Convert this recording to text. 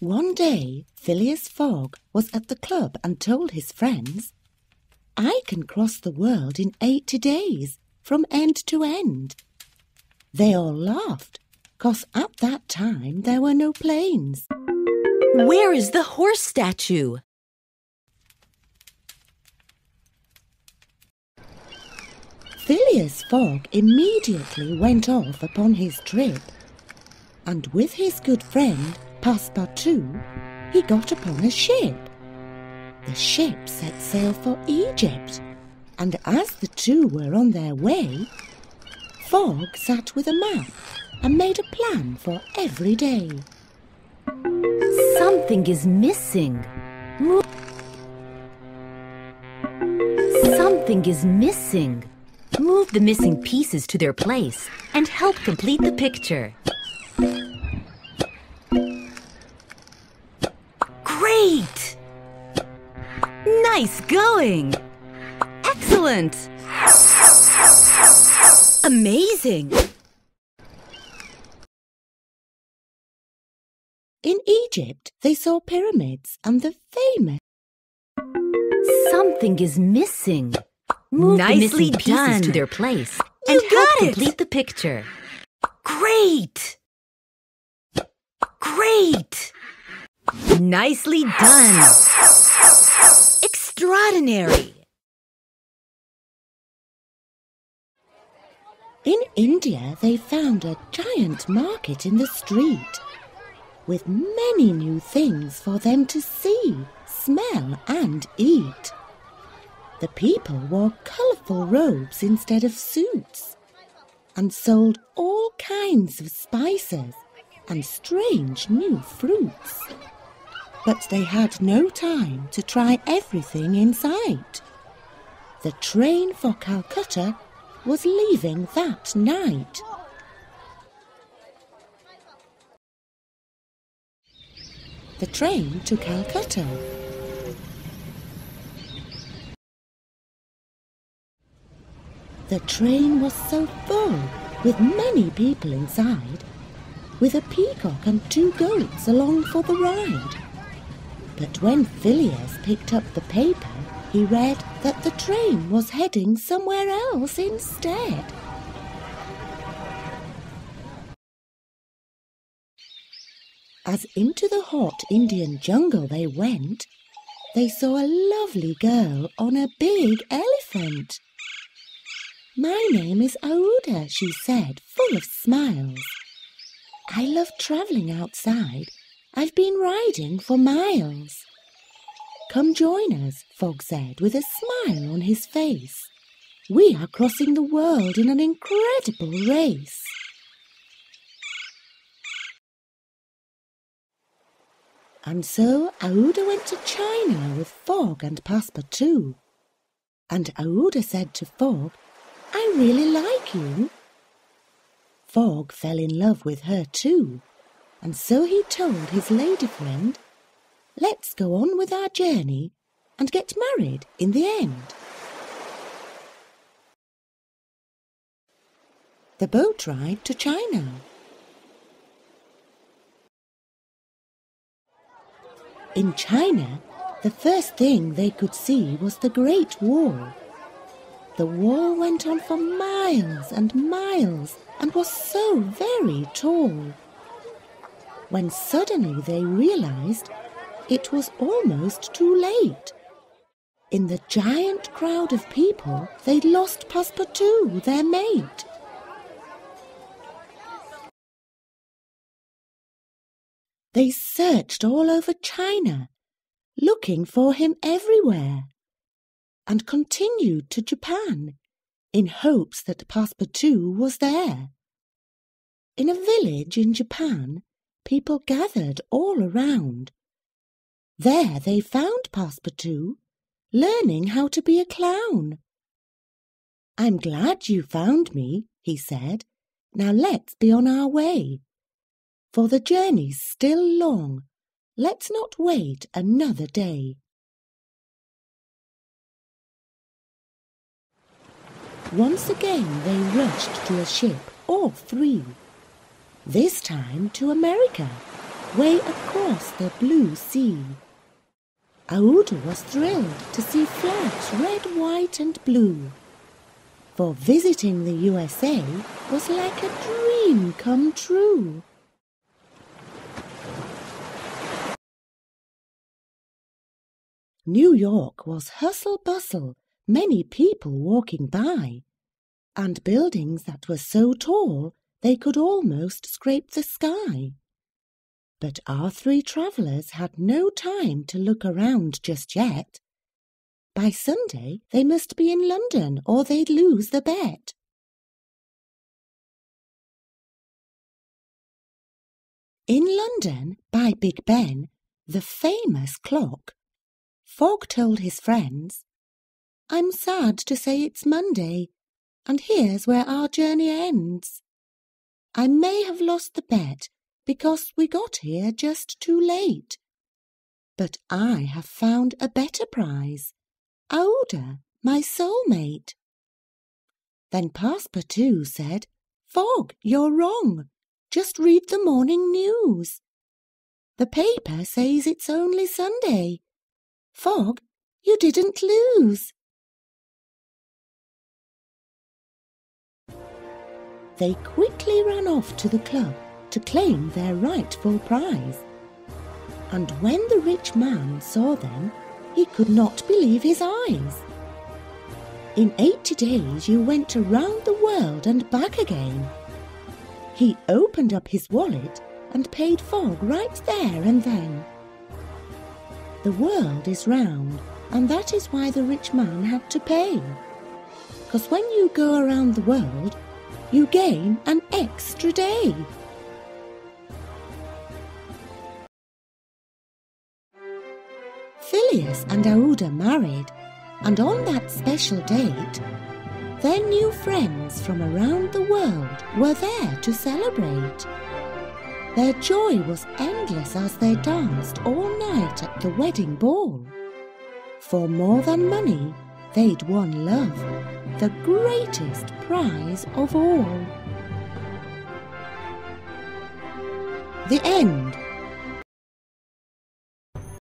One day, Phileas Fogg was at the club and told his friends, "I can cross the world in 80 days, from end to end." They all laughed, 'cause at that time there were no planes. Where is the horse statue? Phileas Fogg immediately went off upon his trip, and with his good friend Passepartout, he got upon a ship. The ship set sail for Egypt, and as the two were on their way, Fogg sat with a map and made a plan for every day. Something is missing. Something is missing. Move the missing pieces to their place and help complete the picture. Great! Nice going! Excellent! Amazing! In Egypt, they saw pyramids and the famous... Something is missing. Move the missing pieces to their place and help complete the picture. Great! Great! Nicely done! Extraordinary! In India, they found a giant market in the street, with many new things for them to see, smell and eat. The people wore colourful robes instead of suits, and sold all kinds of spices and strange new fruits. But they had no time to try everything in sight. The train for Calcutta was leaving that night. The train to Calcutta. The train was so full, with many people inside, with a peacock and 2 goats along for the ride. But when Phileas picked up the paper, he read that the train was heading somewhere else instead. As into the hot Indian jungle they went, they saw a lovely girl on a big elephant. "My name is Aouda," she said, full of smiles. "I love travelling outside. I've been riding for miles." "Come join us," Fogg said, with a smile on his face. "We are crossing the world in an incredible race." And so Aouda went to China with Fogg and Passepartout. And Aouda said to Fogg, "I really like you." Fogg fell in love with her too, and so he told his lady friend, "Let's go on with our journey and get married in the end." The boat ride to China. In China, the first thing they could see was the Great Wall. The wall went on for miles and miles and was so very tall. When suddenly they realized it was almost too late. In the giant crowd of people, they'd lost Passepartout, their mate. They searched all over China, looking for him everywhere, and continued to Japan, in hopes that Passepartout was there. In a village in Japan, people gathered all around. There they found Passepartout, learning how to be a clown. "I'm glad you found me," he said. "Now let's be on our way. For the journey's still long. Let's not wait another day." Once again they rushed to a ship, all 3. This time to America, way across the blue sea. Aouda was thrilled to see flags red, white and blue, for visiting the USA was like a dream come true. New York was hustle-bustle, many people walking by, and buildings that were so tall they could almost scrape the sky. But our three travellers had no time to look around just yet. By Sunday they must be in London or they'd lose the bet. In London, by Big Ben, the famous clock, Fogg told his friends, "I'm sad to say it's Monday, and here's where our journey ends. I may have lost the bet because we got here just too late. But I have found a better prize, Aouda, my soulmate." Then Passepartout said, "Fogg, you're wrong. Just read the morning news. The paper says it's only Sunday. Fogg, you didn't lose." They quickly ran off to the club to claim their rightful prize. And when the rich man saw them, he could not believe his eyes. In 80 days you went around the world and back again. He opened up his wallet and paid Fogg right there and then. The world is round, and that is why the rich man had to pay. 'Cause when you go around the world, you gain an extra day. Phileas and Aouda married, and on that special date, their new friends from around the world were there to celebrate. Their joy was endless as they danced all night at the wedding ball. For more than money, they'd won love, the greatest prize of all. The end.